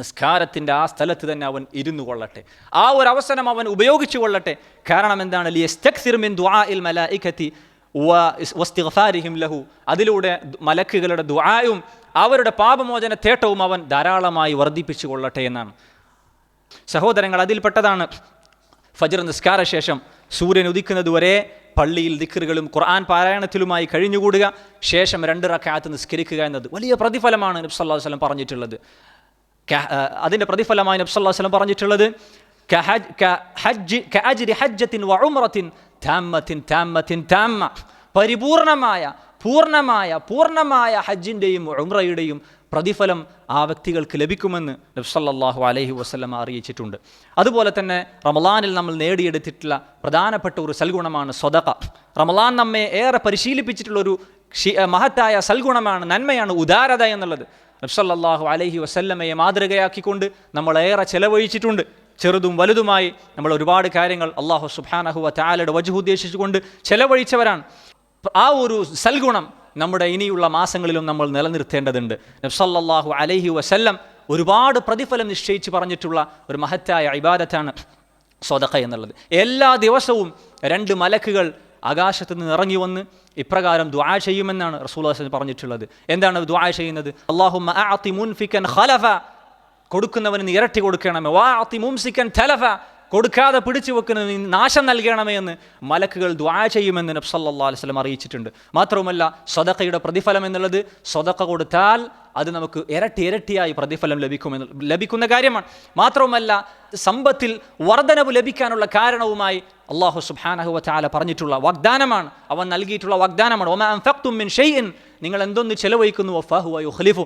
നിസ്കാരത്തിൻ്റെ ആ സ്ഥലത്ത് തന്നെ അവൻ ഇരുന്നു കൊള്ളട്ടെ, ആ ഒരു അവസരം അവൻ ഉപയോഗിച്ചു കൊള്ളട്ടെ. കാരണം എന്താണ്? ലിയസ്തക്സിർ മിൻ ദുആഇൽ മലായികതി വസ്തിഗ്ഫാരിഹിം ലഹു, അതിലൂടെ മലക്കുകളുടെ ദുആയും അവരുടെ പാപമോചന തേട്ടവും അവൻ ധാരാളമായി വർദ്ധിപ്പിച്ചു കൊള്ളട്ടെ എന്നാണ്. സഹോദരങ്ങൾ, അതിൽപ്പെട്ടതാണ് ഫജ്ർ നിസ്കാര ശേഷം സൂര്യൻ ഉദിക്കുന്നതുവരെ പള്ളിയിൽ ദിക്റുകളും ഖുർആൻ പാരായണത്തിലുമായി കഴിഞ്ഞുകൂടുക, ശേഷം 2 റക്അത്ത് നിസ്കരിക്കുക എന്നത് വലിയ പ്രതിഫലമാണ് നബി സല്ലല്ലാഹു അലൈഹി വസല്ലം പറഞ്ഞിട്ടുള്ളത്. അതിൻ്റെ പ്രതിഫലമായി നബി സല്ലല്ലാഹു അലൈഹി വസല്ലം പറഞ്ഞിട്ടുള്ളത് കഅജ്രി ഹജ്ജത്തിൻ വഉംറത്തിൻ താമ്മത്തിൻ താമ്മത്തിൻ താമ്മ, പൂർണ്ണമായ ഹജ്ജിൻ്റെയും ഉംറയുടെയും പ്രതിഫലം ആ വ്യക്തികൾക്ക് ലഭിക്കുമെന്ന് നബി സല്ലല്ലാഹു അലൈഹി വസല്ലം അറിയിച്ചിട്ടുണ്ട്. അതുപോലെ തന്നെ റമളാനിൽ നമ്മൾ നേടിയെടുത്തിട്ടുള്ള പ്രധാനപ്പെട്ട ഒരു സൽഗുണമാണ് സ്വദഖ. റമളാൻ നമ്മെ ഏറെ പരിശീലിപ്പിച്ചിട്ടുള്ളൊരു മഹത്തായ സൽഗുണമാണ്, നന്മയാണ് ഉദാരത എന്നുള്ളത്. നബി സല്ലല്ലാഹു അലൈഹി വസല്ലമയെ മാതൃകയാക്കിക്കൊണ്ട് നമ്മളേറെ ചെലവഴിച്ചിട്ടുണ്ട്. ചെറുതും വലുതുമായി നമ്മൾ ഒരുപാട് കാര്യങ്ങൾ അല്ലാഹു സുബ്ഹാനഹു വ തആലയുടെ വജ്ഹ് ഉദ്ദേശിച്ചുകൊണ്ട് ചെലവഴിച്ചവരാണ്. ആ ഒരു സൽഗുണം നമ്മുടെ ഇനിയുള്ള മാസങ്ങളിലും നമ്മൾ നിലനിർത്തേണ്ടതുണ്ട്. നബി സല്ലല്ലാഹു അലൈഹി വസല്ലം ഒരുപാട് പ്രതിഫലം നിശ്ചയിച്ച് പറഞ്ഞിട്ടുള്ള ഒരു മഹത്തായ ഇബാദത്താണ് സ്വദഖ എന്നുള്ളത്. എല്ലാ ദിവസവും 2 മലക്കുകൾ ആകാശത്ത് നിന്ന് ഇറങ്ങി വന്ന് ഇപ്രകാരം ദുആ ചെയ്യുമെന്നാണ് റസൂലുള്ളാഹി പറഞ്ഞിട്ടുള്ളത്. എന്താണ് ദുആ ചെയ്യുന്നത്? അല്ലാഹുമ്മ അഅതി മുൻഫികൻ ഖലഫ, കൊടുക്കുന്നവന് നീ ഇരട്ടി കൊടുക്കണമേ, വഅഅതി മുംസികൻ തലഫ, കൊടുക്കാതെ പിടിച്ചു വെക്കുന്നത് നീ നാശം നൽകണമേ എന്ന് മലക്കുകൾ ദുആ ചെയ്യുമെന്ന് നബി സല്ലല്ലാഹു അലൈഹി വസല്ലം അറിയിച്ചിട്ടുണ്ട്. മാത്രവുമല്ല സദഖയുടെ പ്രതിഫലം എന്നുള്ളത് സദഖ കൊടുത്താൽ അത് നമുക്ക് ഇരട്ടിയായി പ്രതിഫലം ലഭിക്കുന്ന കാര്യമാണ്. മാത്രവുമല്ല സമ്പത്തിൽ വർധനവ് ലഭിക്കാനുള്ള കാരണവുമായി അല്ലാഹു സുബ്ഹാനഹു വ തആല പറഞ്ഞിട്ടുള്ള വാഗ്ദാനമാണ്, അവൻ നൽകിയിട്ടുള്ള വാഗ്ദാനമാണ്. വമാ അൻഫഖ്തും മിൻ ഷൈഇൻ, നിങ്ങൾ എന്തൊന്ന് ചെലവഴിക്കുന്നു ഫഹുവ യുഖ്ലിഫു,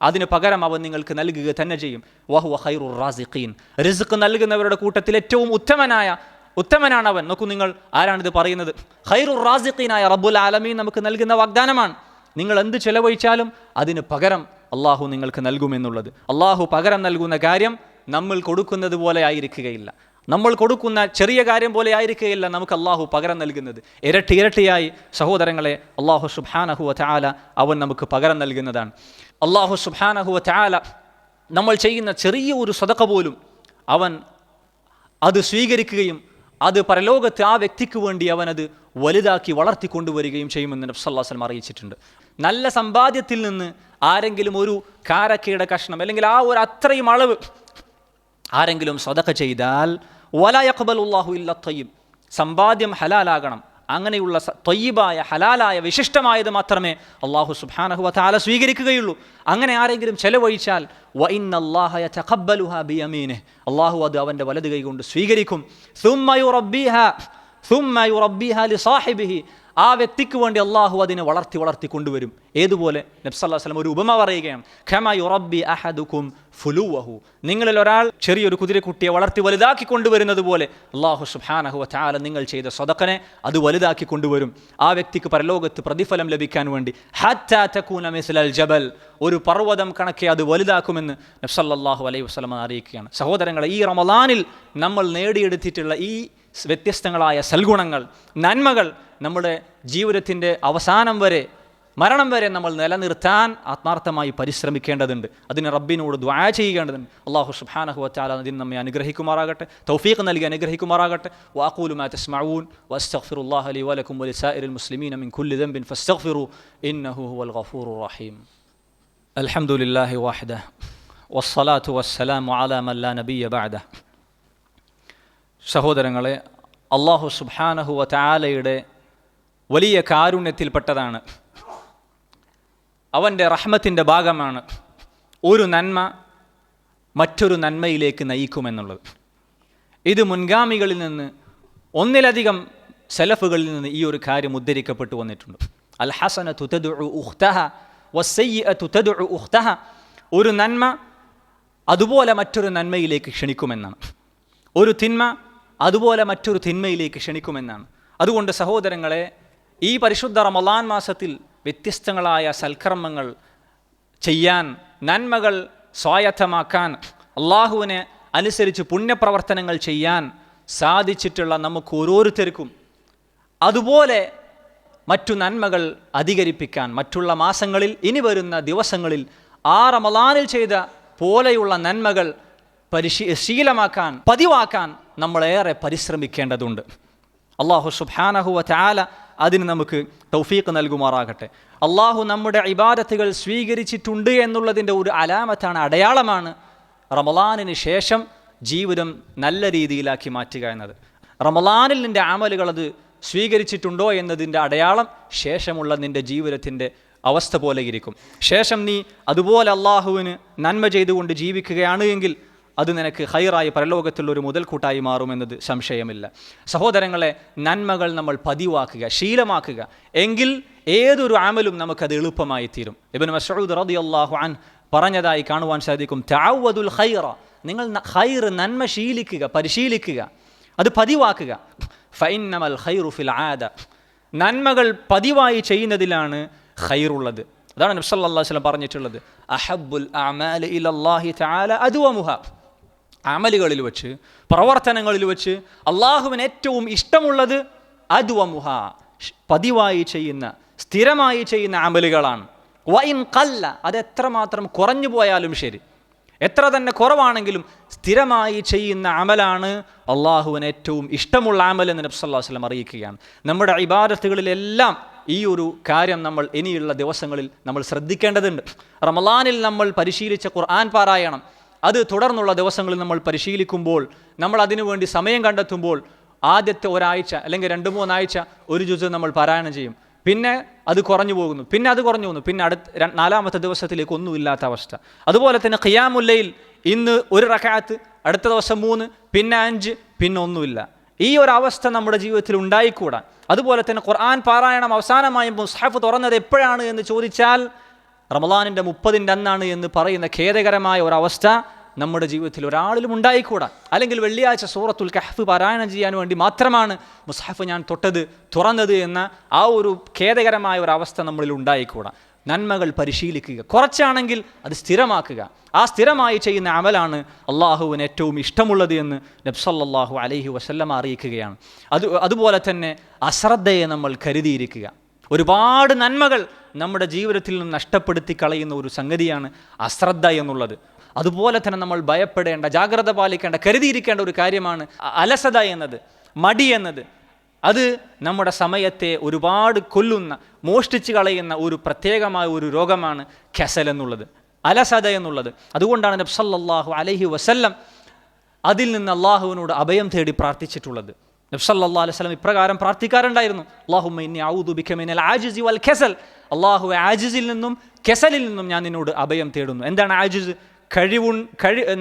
അതിന് പകരം അവൻ നിങ്ങൾക്ക് നൽകുക തന്നെ ചെയ്യും. വഹുവ ഖൈറുർ റാസിഖീൻ, റിസ്ക് നൽകുന്നവരുടെ കൂട്ടത്തിൽ ഏറ്റവും ഉത്തമനാണ് അവൻ. നോക്കൂ നിങ്ങൾ, ആരാണിത് പറയുന്നത്? ഖൈറുർ റാസിഖീനായ റബ്ബുൽ ആലമീൻ നമുക്ക് നൽകുന്ന വാഗ്ദാനമാണ്. നിങ്ങൾ എന്ത് ചെലവഴിച്ചാലും അതിന് പകരം അള്ളാഹു നിങ്ങൾക്ക് നൽകുമെന്നുള്ളത്. അള്ളാഹു പകരം നൽകുന്ന കാര്യം നമ്മൾ കൊടുക്കുന്നത് പോലെ ആയിരിക്കുകയില്ല, നമ്മൾ കൊടുക്കുന്ന ചെറിയ കാര്യം പോലെ ആയിരിക്കുകയില്ല നമുക്ക് അള്ളാഹു പകരം നൽകുന്നത്. ഇരട്ടിയായി സഹോദരങ്ങളെ അള്ളാഹു സുബ്ഹാനഹു വ തആല അവൻ നമുക്ക് പകരം നൽകുന്നതാണ്. അള്ളാഹു സുബ്ഹാനഹു വ തആല നമ്മൾ ചെയ്യുന്ന ചെറിയ ഒരു സദഖ പോലും അവൻ അത് സ്വീകരിക്കുകയും അത് പരലോകത്ത് ആ വ്യക്തിക്ക് വേണ്ടി അവനത് വലുതാക്കി വളർത്തിക്കൊണ്ടുവരികയും ചെയ്യുമെന്ന് നബി സല്ലല്ലാഹു അലൈഹി വസല്ലം അറിയിച്ചിട്ടുണ്ട്. നല്ല സമ്പാദ്യത്തിൽ നിന്ന് ആരെങ്കിലും ഒരു കാരക്കയുടെ കഷ്ണം അല്ലെങ്കിൽ ആ ഒരു അത്രയും അളവ് ആരെങ്കിലും സദഖ ചെയ്താൽ വലാ യഖ്ബലുല്ലാഹു ഇല്ല ത്വയ്യിബ്, സമ്പാദ്യം ഹലാലാകണം, അങ്ങനെയുള്ള ത്വയ്യിബായ ഹലാലായ വിശിഷ്ടമായത് മാത്രമേ അല്ലാഹു സുബ്ഹാനഹു വ തആല സ്വീകരിക്കുകയുള്ളൂ. അങ്ങനെ ആരെങ്കിലും ചെലവഴിച്ചാൽ വ ഇന്നല്ലാഹ യതഖബ്ബലുഹാ ബിയമീനിഹി, അല്ലാഹു അത് അവൻ്റെ വലത് കൈ കൊണ്ട് സ്വീകരിക്കും. സുമ്മ യുറബ്ബിഹാ ലിസാഹിബിഹി, ആ വ്യക്തിക്ക് വേണ്ടി അള്ളാഹു അതിനെ വളർത്തി കൊണ്ടുവരും. ഏതുപോലെ? നബി സല്ലല്ലാഹു അലൈഹി വസല്ലം ഒരു ഉപമ പറയുകയാണ്, ഖമാ യുറബ്ബി അഹദുക്കും ഫുലുവഹു, നിങ്ങളിൽ ഒരാൾ ചെറിയൊരു കുതിരക്കുട്ടിയെ വളർത്തി വലുതാക്കി കൊണ്ടുവരുന്നത് പോലെ അള്ളാഹു സുബ്ഹാനഹു വ തആല നിങ്ങൾ ചെയ്ത സദഖനെ അത് വലുതാക്കി കൊണ്ടുവരും. ആ വ്യക്തിക്ക് പരലോകത്ത് പ്രതിഫലം ലഭിക്കാൻ വേണ്ടി ഹത്താ തകൂന മിസ്ലൽ ജബൽ, ഒരു പർവ്വതം കണക്കെ അത് വലുതാക്കുമെന്ന് നബി സല്ലല്ലാഹു അലൈഹി വസല്ലം അറിയിക്കുകയാണ്. സഹോദരങ്ങളെ, ഈ റമളാനിൽ നമ്മൾ നേടിയെടുത്തിട്ടുള്ള ഈ വ്യത്യസ്തങ്ങളായ സൽഗുണങ്ങൾ, നന്മകൾ നമ്മുടെ ജീവിതത്തിൻ്റെ അവസാനം വരെ, മരണം വരെ നമ്മൾ നിലനിർത്താൻ ആത്മാർത്ഥമായി പരിശ്രമിക്കേണ്ടതുണ്ട്. അതിന് റബ്ബിനോട് ദുആ ചെയ്യേണ്ടതുണ്ട്. അല്ലാഹു സുബ്ഹാനഹു വ തആല അതിന് നമ്മെ അനുഗ്രഹിക്കുമാറാകട്ടെ, തൗഫീഖ് നൽകി അനുഗ്രഹിക്കുമാറാകട്ടെ. വഅഖൂലു മാ തസ്മഊൻ വഅസ്തഗ്ഫിറുല്ലാഹ ലി വലക്കും വലിസായിരിൽ മുസ്ലിമീന മിൻ കുല്ലി ദംബിൻ ഫസ്തഗ്ഫിറു ഇന്നഹു ഹുവൽ ഗഫൂറുർ റഹീം. അൽഹംദുലില്ലാഹി വഹ്ദഹു വസ്സലാത്തു വസ്സലാമു അലാ മൻ ലാ നബിയ്യ ബഅദഹു. സഹോദരങ്ങളെ, അല്ലാഹു സുബ്ഹാനഹു വ തആലയുടെ വലിയ കാരുണ്യത്തിൽപ്പെട്ടതാണ്, അവൻ്റെ റഹ്മത്തിൻ്റെ ഭാഗമാണ് ഒരു നന്മ മറ്റൊരു നന്മയിലേക്ക് നയിക്കുമെന്നുള്ളത്. ഇത് മുൻഗാമികളിൽ നിന്ന്, ഒന്നിലധികം സലഫുകളിൽ നിന്ന് ഈ ഒരു കാര്യം ഉദ്ധരിക്കപ്പെട്ടു വന്നിട്ടുണ്ട്. അൽ ഹസനതു തദ്ഉ ഉഖ്തഹ വസ്സയ്യിഅതു തദ്ഉ ഉഖ്തഹ, ഒരു നന്മ അതുപോലെ മറ്റൊരു നന്മയിലേക്ക് ക്ഷണിക്കുമെന്നാണ്, ഒരു തിന്മ അതുപോലെ മറ്റൊരു തിന്മയിലേക്ക് ക്ഷണിക്കുമെന്നാണ്. അതുകൊണ്ട് സഹോദരങ്ങളെ, ഈ പരിശുദ്ധ റമളാൻ മാസത്തിൽ വ്യത്യസ്തങ്ങളായ സൽക്കർമ്മങ്ങൾ ചെയ്യാൻ, നന്മകൾ സ്വായത്തമാക്കാൻ, അള്ളാഹുവിനെ അനുസരിച്ച് പുണ്യപ്രവർത്തനങ്ങൾ ചെയ്യാൻ സാധിച്ചിട്ടുള്ള നമുക്ക് ഓരോരുത്തർക്കും അതുപോലെ മറ്റു നന്മകൾ അധികരിപ്പിക്കാൻ മറ്റുള്ള മാസങ്ങളിൽ, ഇനി വരുന്ന ദിവസങ്ങളിൽ ആ റമളാനിൽ ചെയ്ത പോലെയുള്ള നന്മകൾ ശീലമാക്കാൻ, പതിവാക്കാൻ നമ്മളേറെ പരിശ്രമിക്കേണ്ടതുണ്ട്. അല്ലാഹു സുബ്ഹാനഹു വ തആല അതിന് നമുക്ക് തൗഫീഖ് നൽകുമാറാകട്ടെ. അള്ളാഹു നമ്മുടെ ഇബാദത്തുകൾ സ്വീകരിച്ചിട്ടുണ്ട് എന്നുള്ളതിൻ്റെ ഒരു അലാമത്താണ്, അടയാളമാണ് റമളാനിന് ശേഷം ജീവിതം നല്ല രീതിയിലാക്കി മാറ്റുക എന്നത്. റമളാനിൽ നിൻ്റെ അമലുകൾ അത് സ്വീകരിച്ചിട്ടുണ്ടോ എന്നതിൻ്റെ അടയാളം ശേഷമുള്ള നിൻ്റെ ജീവിതത്തിൻ്റെ അവസ്ഥ പോലെ ഇരിക്കും. ശേഷം നീ അതുപോലെ അള്ളാഹുവിന് നന്മ ചെയ്തുകൊണ്ട് ജീവിക്കുകയാണ് എങ്കിൽ അത് നിനക്ക് ഖൈറായി പരലോകത്തുള്ളൊരു മുതൽക്കൂട്ടായി മാറുമെന്നത് സംശയമില്ല. സഹോദരങ്ങളെ, നന്മകൾ നമ്മൾ പതിവാക്കുക, ശീലമാക്കുക, എങ്കിൽ ഏതൊരു അമലും നമുക്കത് എളുപ്പമായി തീരും. ഇബ്നു മസ്ഊദ് റളിയല്ലാഹു അൻഹു പറഞ്ഞതായി കാണുവാൻ സാധിക്കും, തഅവ്വദുൽ ഖൈറ, നിങ്ങൾ ഖൈർ, നന്മ ശീലിക്കുക, പരിശീലിക്കുക, അത് പതിവാക്കുക. ഫഇന്നമൽ ഖൈറു ഫിൽ ആദ, നന്മകൾ പതിവായി ചെയ്യുന്നതിലാണ് ഖൈറുള്ളത്. അതാണ് നബി സല്ലല്ലാഹു അലൈഹി വസല്ലം പറഞ്ഞിട്ടുള്ളത്, അഹബ്ബുൽ അഅമാലി ഇലല്ലാഹി തആല അദ്വമുഹ, അമലുകളിൽ വെച്ച്, പ്രവർത്തനങ്ങളിൽ വെച്ച് അള്ളാഹുവിന് ഏറ്റവും ഇഷ്ടമുള്ളത് അദ്വമുഹ, പതിവായി ചെയ്യുന്ന, സ്ഥിരമായി ചെയ്യുന്ന അമലുകളാണ്. വഇൻ ഖല്ല, അത് എത്രമാത്രം കുറഞ്ഞു പോയാലും ശരി, എത്ര തന്നെ കുറവാണെങ്കിലും സ്ഥിരമായി ചെയ്യുന്ന അമലാണ് അള്ളാഹുവിന് ഏറ്റവും ഇഷ്ടമുള്ള അമൽ എന്ന് നബി സല്ലല്ലാഹു അലൈഹി വസല്ലം അറിയിക്കുകയാണ്. നമ്മുടെ ഇബാദത്തുകളിലെല്ലാം ഈ ഒരു കാര്യം നമ്മൾ ഇനിയുള്ള ദിവസങ്ങളിൽ നമ്മൾ ശ്രദ്ധിക്കേണ്ടതുണ്ട്. റമളാനിൽ നമ്മൾ പരിശീലിച്ച ഖുർആൻ പാരായണം, അത് തുടർന്നുള്ള ദിവസങ്ങളിൽ നമ്മൾ പരിശീലിക്കുമ്പോൾ, നമ്മൾ അതിനു വേണ്ടി സമയം കണ്ടെത്തുമ്പോൾ, ആദ്യത്തെ ഒരാഴ്ച അല്ലെങ്കിൽ 2-3 ആഴ്ച ഒരു ജുസ് നമ്മൾ പാരായണം ചെയ്യും. പിന്നെ അത് കുറഞ്ഞു പോകുന്നു, പിന്നെ അത് കുറഞ്ഞു പോകുന്നു, പിന്നെ അടുത്ത 4-ാമത്തെ ദിവസത്തിലേക്ക് ഒന്നുമില്ലാത്ത അവസ്ഥ. അതുപോലെ തന്നെ ഖിയാമുൽ ലൈൽ, ഇന്ന് 1 റക്അത്ത്, അടുത്ത ദിവസം 3, പിന്നെ 5, പിന്നെ ഒന്നുമില്ല. ഈ ഒരു അവസ്ഥ നമ്മുടെ ജീവിതത്തിൽ ഉണ്ടായിക്കൂടാ. അതുപോലെ തന്നെ ഖുർആൻ പാരായണം അവസാനമായി മുസ്ഹഫ് തുറന്നത് എപ്പോഴാണ് എന്ന് ചോദിച്ചാൽ റമളാനിൻ്റെ 30-ൻ്റെ അന്നാണ് എന്ന് പറയുന്ന ഖേദകരമായ ഒരവസ്ഥ നമ്മുടെ ജീവിതത്തിൽ ഒരാളിലും ഉണ്ടായിക്കൂടാ. അല്ലെങ്കിൽ വെള്ളിയാഴ്ച സൂറത്തുൽ കഹ്ഫ് പാരായണം ചെയ്യാൻ വേണ്ടി മാത്രമാണ് മുസ്ഹഫ് ഞാൻ തുറന്നത് എന്ന ആ ഒരു ഖേദകരമായ ഒരു അവസ്ഥ നമ്മളിൽ ഉണ്ടായിക്കൂടാ. നന്മകൾ പരിശീലിക്കുക, കുറച്ചാണെങ്കിൽ അത് സ്ഥിരമാക്കുക. ആ സ്ഥിരമായി ചെയ്യുന്ന അമലാണ് അള്ളാഹുവിന് ഏറ്റവും ഇഷ്ടമുള്ളത് എന്ന് നബി സല്ലല്ലാഹു അലൈഹി വസല്ലം അറിയിക്കുകയാണ്. അതുപോലെ തന്നെ അശ്രദ്ധയെ നമ്മൾ കരുതിയിരിക്കുക. ഒരുപാട് നന്മകൾ നമ്മുടെ ജീവിതത്തിൽ നിന്ന് നഷ്ടപ്പെടുത്തി കളയുന്ന ഒരു സംഗതിയാണ് അശ്രദ്ധ എന്നുള്ളത്. അതുപോലെ തന്നെ നമ്മൾ ഭയപ്പെടേണ്ട, ജാഗ്രത പാലിക്കേണ്ട, കരുതിയിരിക്കേണ്ട ഒരു കാര്യമാണ് അലസത എന്നത്, മടി എന്നത്. അത് നമ്മുടെ സമയത്തെ ഒരുപാട് കൊല്ലുന്ന, മോഷ്ടിച്ച് കളയുന്ന ഒരു പ്രത്യേകമായ ഒരു രോഗമാണ് കസൽ എന്നുള്ളത്, അലസത എന്നുള്ളത്. അതുകൊണ്ടാണ് നബി സല്ലല്ലാഹു അലൈഹി വസല്ലം അതിൽ നിന്ന് അള്ളാഹുവിനോട് അഭയം തേടി പ്രാർത്ഥിച്ചിട്ടുള്ളത്. നബി സല്ലല്ലാഹു അലൈഹി വസല്ലം ഇപ്രകാരം പ്രാർത്ഥിക്കാറുണ്ടായിരുന്നു: അല്ലാഹുമ്മ ഇന്നി അഊദു ബിക മിനൽ ആജിസി വൽ കസൽ. അല്ലാഹുവേ, ആജിസിൽ നിന്നും കസലിൽ നിന്നും ഞാൻ നിന്നോട് അഭയം തേടുന്നു. എന്താണ് ആജിസ്?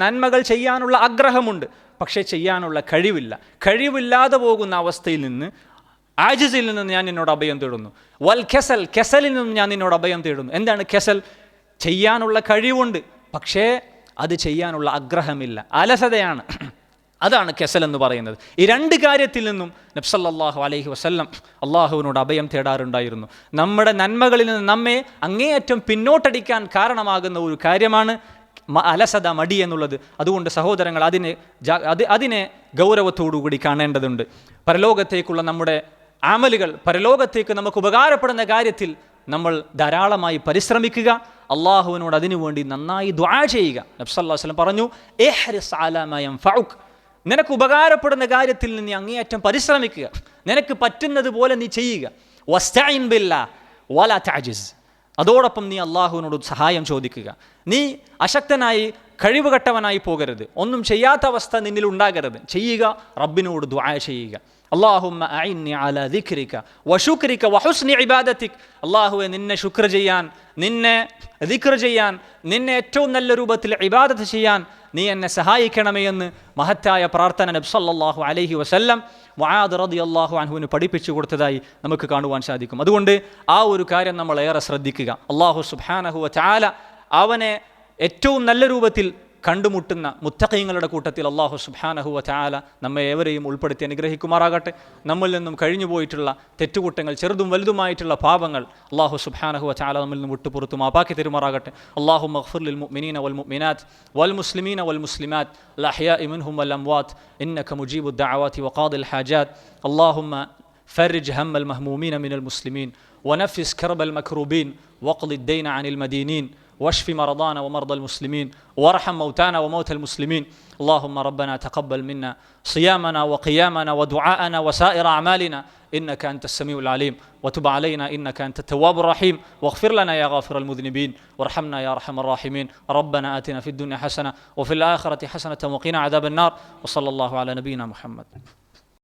നന്മകൾ ചെയ്യാനുള്ള ആഗ്രഹമുണ്ട്, പക്ഷേ ചെയ്യാനുള്ള കഴിവില്ലാതെ പോകുന്ന അവസ്ഥയിൽ നിന്ന്, ആജിസിൽ നിന്ന് ഞാൻ നിന്നോട് അഭയം തേടുന്നു. വൽ കസൽ, കസലിൽ നിന്നും ഞാൻ നിന്നോട് അഭയം തേടുന്നു. എന്താണ് കസൽ? ചെയ്യാനുള്ള കഴിവുണ്ട്, പക്ഷേ അത് ചെയ്യാനുള്ള ആഗ്രഹമില്ല, അലസതയാണ്. അതാണ് കസൽ എന്ന് പറയുന്നത്. ഈ 2 കാര്യത്തിൽ നിന്നും നബി സല്ലല്ലാഹു അലൈഹി വസല്ലം അള്ളാഹുവിനോട് അഭയം തേടാറുണ്ടായിരുന്നു. നമ്മുടെ നന്മകളിൽ നിന്ന് നമ്മെ അങ്ങേയറ്റം പിന്നോട്ടടിക്കാൻ കാരണമാകുന്ന ഒരു കാര്യമാണ് അലസത, മടി എന്നുള്ളത്. അതുകൊണ്ട് സഹോദരങ്ങൾ, അതിനെ ഗൗരവത്തോടുകൂടി കാണേണ്ടതുണ്ട്. പരലോകത്തേക്കുള്ള നമ്മുടെ അമലുകൾ, പരലോകത്തേക്ക് നമുക്ക് ഉപകാരപ്പെടുന്ന കാര്യത്തിൽ നമ്മൾ ധാരാളമായി പരിശ്രമിക്കുക. അള്ളാഹുവിനോട് അതിനുവേണ്ടി നന്നായി ദുആ ചെയ്യുക. നബി സല്ലല്ലാഹു അലൈഹി വസല്ലം പറഞ്ഞു: ഇഹ്രിസ് അലാ മാ യൻഫഉക്. നിനക്ക് ഉപകാരപ്പെടുന്ന കാര്യത്തിൽ നീ അങ്ങേയറ്റം പരിശ്രമിക്കുക, നിനക്ക് പറ്റുന്നത് പോലെ നീ ചെയ്യുക. വസ്തഈൻ ബില്ലാഹ് വലാ തഅജിസ്. അതോടൊപ്പം നീ അള്ളാഹുവിനോട് സഹായം ചോദിക്കുക. നീ അശക്തനായി, കഴിവുകെട്ടവനായി പോകരുത്. ഒന്നും ചെയ്യാത്ത അവസ്ഥ നിന്നിൽ ഉണ്ടാകരുത്. ചെയ്യുക, റബ്ബിനോട് ദുആ ചെയ്യുക. അല്ലാഹുമ്മ അഇന്നി അലാ ദിക്രിക വശുക്രിക വഹുസ്നി ഇബാദതിക്. അല്ലാഹുവേ, നിന്നെ ശുക്ർ ചെയ്യാൻ, നിന്നെ ദിക്ർ ചെയ്യാൻ, നിന്നെ ഏറ്റവും നല്ല രൂപത്തിൽ ഇബാദത്ത് ചെയ്യാൻ നീ എന്നെ സഹായിക്കണമേ എന്ന് മഹത്തായ പ്രാർത്ഥന നബി സല്ലല്ലാഹു അലൈഹി വസല്ലം മുആദ് റളിയല്ലാഹു അൻഹുവിന് പഠിപ്പിച്ചു കൊടുത്തതായി നമുക്ക് കാണുവാൻ സാധിക്കും. അതുകൊണ്ട് ആ ഒരു കാര്യം നമ്മൾ ഏറെ ശ്രദ്ധിക്കുക. അല്ലാഹു സുബ്ഹാനഹു വ തആല അവനെ ഏറ്റവും നല്ല രൂപത്തിൽ കണ്ടുമുട്ടുന്ന മുത്തഖീങ്ങളുടെ കൂട്ടത്തിൽ അല്ലാഹു സുബ്ഹാനഹു വ തആല നമ്മെ ഏവരെയും ഉൾപ്പെടുത്തി അനുഗ്രഹിക്കുമാറാകട്ടെ. നമ്മിൽ നിന്നും കഴിഞ്ഞു പോയിട്ടുള്ള തെറ്റുകുറ്റങ്ങൾ, ചെറുതും വലുതുമായിട്ടുള്ള പാപങ്ങൾ അല്ലാഹു സുബ്ഹാനഹു വ തആല നമ്മിൽ നിന്ന് വിട്ടുപുറത്തു മാപ്പാക്കി തരുമാറാകട്ടെ. അല്ലാഹുമ്മ ഗ്ഫിർ ലിൽ മുഅ്മിനീന വൽ മുഅ്മിനാത്ത് വൽ മുസ്ലിമീന വൽ മുസ്ലിമാത്ത് അൽ അഹ്യാഇ മിൻഹും വൽ അംവാത്ത് ഇന്നക മുജീബുദ് ദഅവാതി വഖാദിൽ ഹാജാത്ത്. അല്ലാഹുമ്മ فرج هم المهمومين من المسلمين ونفس كرب المكروبين واقض الدين عن المدينين واشف مرضانا ومرضى المسلمين وارحم موتانا وموتى المسلمين. اللهم ربنا تقبل منا صيامنا وقيامنا ودعاءنا وسائر أعمالنا إنك أنت السميع العليم وتب علينا إنك أنت التواب الرحيم واغفر لنا يا غافر المذنبين وارحمنا يا أرحم الراحمين. ربنا آتنا في الدنيا حسنة وفي الآخرة حسنة وقنا عذاب النار. وصلى الله على نبينا محمد.